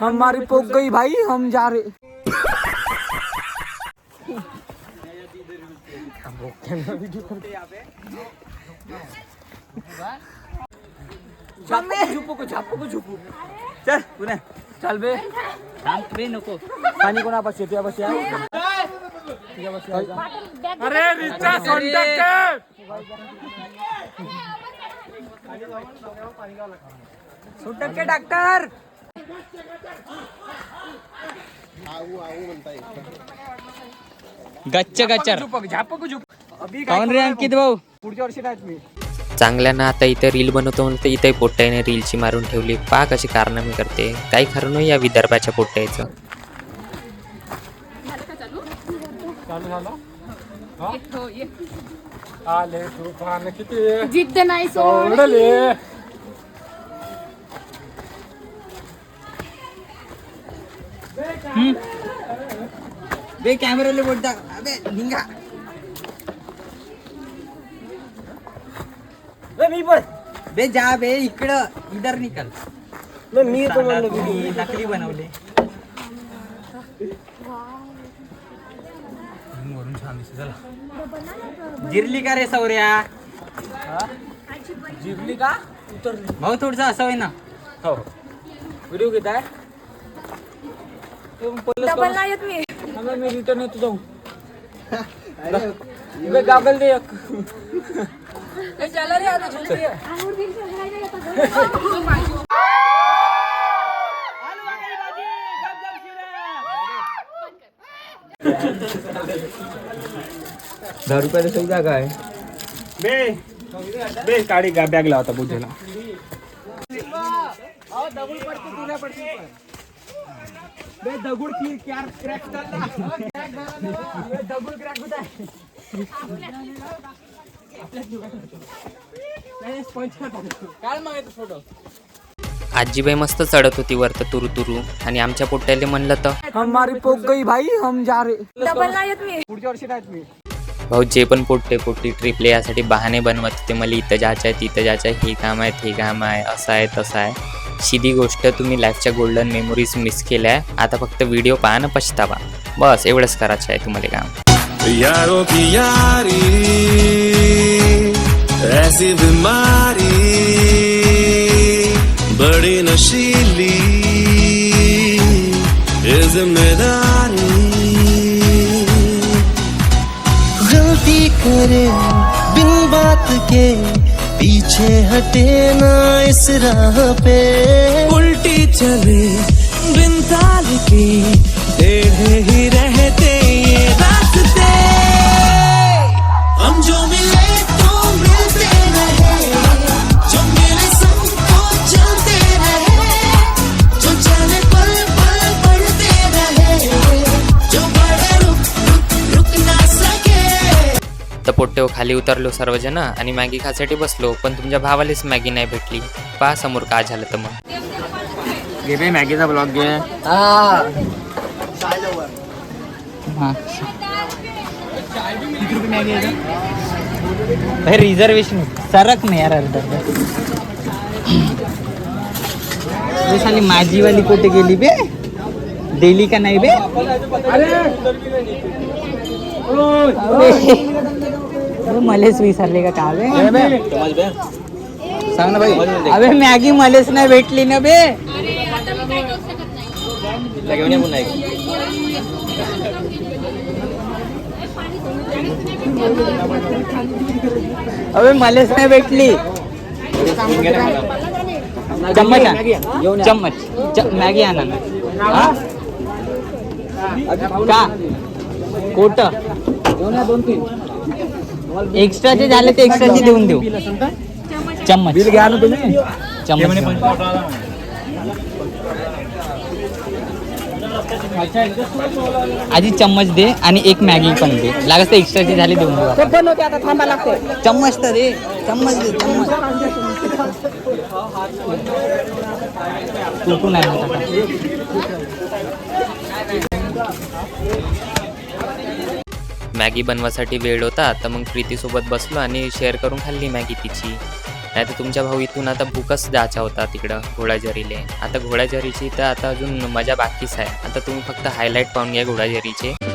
हमारी पोक गई भाई, हम जा रहे। चल पुणे चल बे नको पाणी कोणापाशी तुझ्यापाशी आहे? अरे रिचा सोनटक्के सुटके डॉक्टर गच्च गच्चर झापक झुप अभि काऊन रे अंकित भाऊ? पुढच्या वर्षी नाहीत मी चांगल्यानं आता इथं रील बनवतो म्हणून तर इथे पोट्ट्याने रीलची मारून ठेवली. पहा कशी कारनामे करते. काही खरं नाही या विदर्भाच्या पोट्ट्याचं. चालू झालं आले तुफान किती जिद्द नाही सोड. सोडले बे कॅमेराला बोलता अबे निघा. मी पण बे जा बे इकडं इधर निकल. मी तो म्हणलो तुम्ही नकली बनवले. वरून छान दिसते. चला जिरली का रे सौर्या? जिरली का उतरली भाऊ थोडस असं होय ना. हो व्हिडिओ घेत आहे डबल नाही येत मी. मी रिटर्न येतो जाऊ गागल दे एक चला रे आता जल्दी ₹10 सही जागा आहे. बे बे काढी बॅग लावता बुद्धीला दगुड क्रॅक दगुड क्रॅक होत आहे काय मागायचं फोटो. आजीबाई मस्त चढत होती वरत तुरू तुरू आणि आमच्या पोट्ट्याला म्हणलं तर हमारी पोक गई भाई, हम जा रहे. डबल नाही येत मी. पुढच्या वर्षी नाहीत मी. भाऊ जे पण पोट्टे पोट्टी ट्रिपले यासाठी बहाणे बनवत होते. मला इथं जायचं आहे तिथं जायचं आहे, हे काम आहे ते काम आहे, असं आहे तसं आहे. सीधी गोष्ट तुम्ही लाईफच्या गोल्डन मेमोरीज मिस केल्या आहे. आता फक्त व्हिडिओ पहा ना पछतावा. बस एवढंच करायचं आहे तुम्हाला काम. यारों की यारी ऐसी बीमारी बड़ी नशीली ये जिम्मेदारी गलती करे बिन बात के पीछे हटे ना इस राह पे उल्टी चले बिन ताल के टेढ़े ही रहते ये रास्ते हम जो मिले तो मिलते रहे जो मिले सबको चलते रहे जो चले पल पल बढ़ते रहे जो बढ़े रुक ना सके. तर पोट्टे खाली उतरलो सर्वजण आणि मॅगी खासाठी बसलो. पण तुमच्या भावालाच मॅगी नाही भेटली. पहा समोर काय झालं तर मग. घे बे मॅगीचा ब्लॉग घे. रिझर्वेशन सरक नाही यार. साली माझी वाली कुठे गेली बे? दिली का नाही बे? मलेच विसरले का का बे? सांग ना भाई. अबे मॅगी मलेच नाही भेटली ना बे. अबे मलेच नाही भेटली. चम्मच चम्मच मॅगी आणा ना. का कोट एक्स्ट्राचे झाले ते एक्स्ट्राचे देऊन देऊ. चम्मच बिल घ्या ना तुम्ही. चम्मच आधी चम्मच दे आणि एक मॅगी पण दे. लागत एक्स्ट्राचे झाले देऊन देऊ. चम्मच तर दे. चम्मच दे. चम्मच तू नाही होता. मॅगी बनवासाठी वेळ होता तर मग प्रीतीसोबत बसलो आणि शेअर करून खाल्ली मॅगी तिची. नाही तर तुमच्या भाऊ इथून आता भूकच जायचा होता तिकडं घोडाझरीले. आता घोडाझरीची तर आता अजून मजा बाकीच आहे. आता तुम्ही फक्त हायलाईट पाहून घ्या घोडाझरीचे.